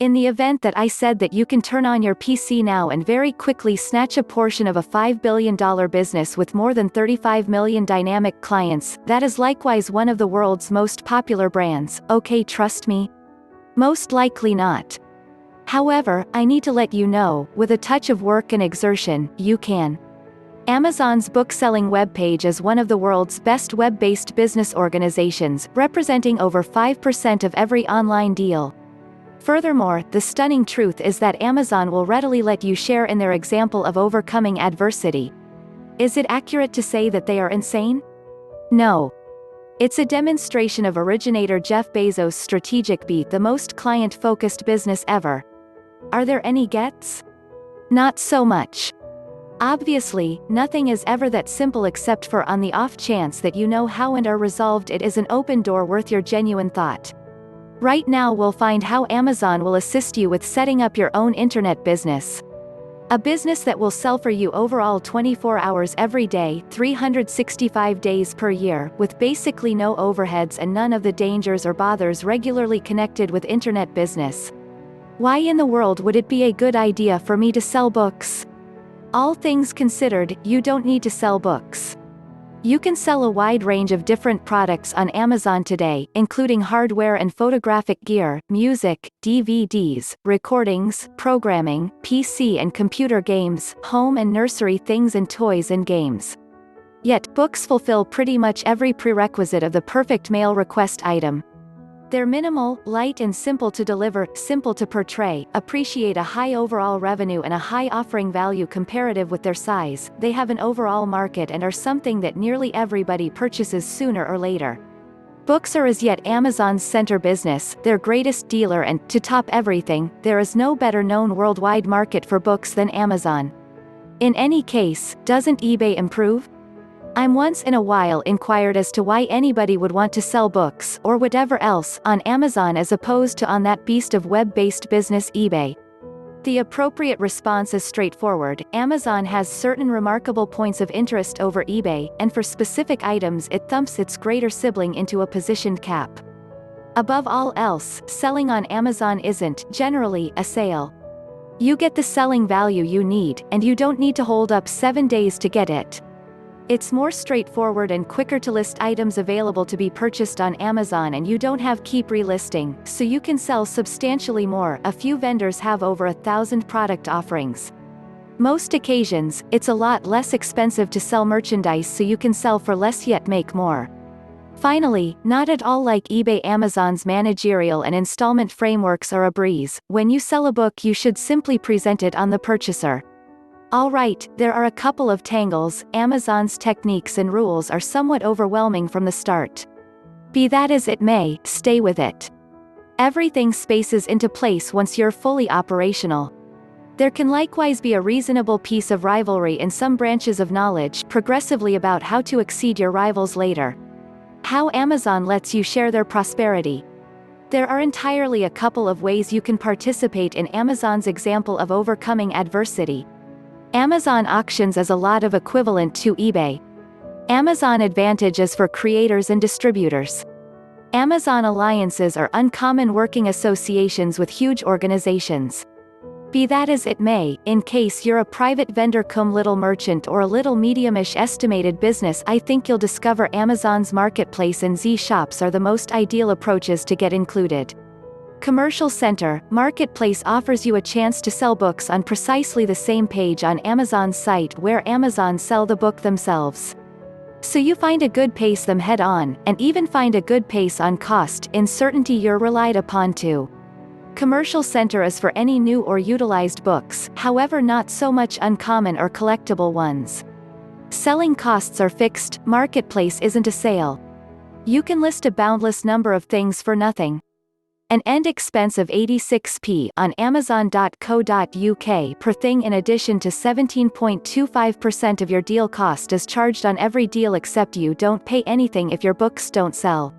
In the event that I said that you can turn on your PC now and very quickly snatch a portion of a $5 billion business with more than 35 million dynamic clients, that is likewise one of the world's most popular brands, okay, trust me? Most likely not. However, I need to let you know, with a touch of work and exertion, you can. Amazon's book-selling webpage is one of the world's best web-based business organizations, representing over 5% of every online deal. Furthermore, the stunning truth is that Amazon will readily let you share in their example of overcoming adversity. Is it accurate to say that they are insane? No. It's a demonstration of originator Jeff Bezos' strategic beat, the most client-focused business ever. Are there any gets? Not so much. Obviously, nothing is ever that simple except for on the off chance that you know how and are resolved it is an open door worth your genuine thought. Right now we'll find how Amazon will assist you with setting up your own internet business. A business that will sell for you overall 24 hours every day, 365 days per year, with basically no overheads and none of the dangers or bothers regularly connected with internet business. Why in the world would it be a good idea for me to sell books? All things considered, you don't need to sell books. You can sell a wide range of different products on Amazon today, including hardware and photographic gear, music, DVDs, recordings, programming, PC and computer games, home and nursery things and toys and games. Yet, books fulfill pretty much every prerequisite of the perfect mail request item. They're minimal, light and simple to deliver, simple to portray, appreciate a high overall revenue and a high offering value comparative with their size, they have an overall market and are something that nearly everybody purchases sooner or later. Books are as yet Amazon's center business, their greatest dealer and, to top everything, there is no better known worldwide market for books than Amazon. In any case, doesn't eBay improve? I'm once in a while inquired as to why anybody would want to sell books, or whatever else, on Amazon as opposed to on that beast of web-based business eBay. The appropriate response is straightforward: Amazon has certain remarkable points of interest over eBay, and for specific items it thumps its greater sibling into a positioned cap. Above all else, selling on Amazon isn't, generally, a sale. You get the selling value you need, and you don't need to hold up 7 days to get it. It's more straightforward and quicker to list items available to be purchased on Amazon, and you don't have keep relisting, so you can sell substantially more. A few vendors have over 1,000 product offerings. Most occasions, it's a lot less expensive to sell merchandise, so you can sell for less yet make more. Finally, not at all like eBay, Amazon's managerial and installment frameworks are a breeze. When you sell a book, you should simply present it on the purchaser. Alright, there are a couple of tangles. Amazon's techniques and rules are somewhat overwhelming from the start. Be that as it may, stay with it. Everything spaces into place once you're fully operational. There can likewise be a reasonable piece of rivalry in some branches of knowledge progressively about how to exceed your rivals later. How Amazon lets you share their prosperity. There are entirely a couple of ways you can participate in Amazon's example of overcoming adversity. Amazon Auctions is a lot of equivalent to eBay. Amazon Advantage is for creators and distributors. Amazon Alliances are uncommon working associations with huge organizations. Be that as it may, in case you're a private vendor cum little merchant or a little medium-ish estimated business, I think you'll discover Amazon's Marketplace and Z-Shops are the most ideal approaches to get included. Commercial Center, Marketplace offers you a chance to sell books on precisely the same page on Amazon's site where Amazon sell the book themselves. So you find a good pace them head on, and even find a good pace on cost, in certainty you're relied upon to. Commercial Center is for any new or utilized books, however not so much uncommon or collectible ones. Selling costs are fixed. Marketplace isn't a sale. You can list a boundless number of things for nothing. An end expense of 86p on Amazon.co.uk per thing, in addition to 17.25% of your deal cost, is charged on every deal except you don't pay anything if your books don't sell.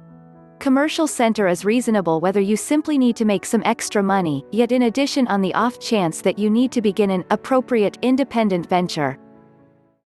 Commercial Center is reasonable whether you simply need to make some extra money, yet in addition on the off chance that you need to begin an appropriate independent venture.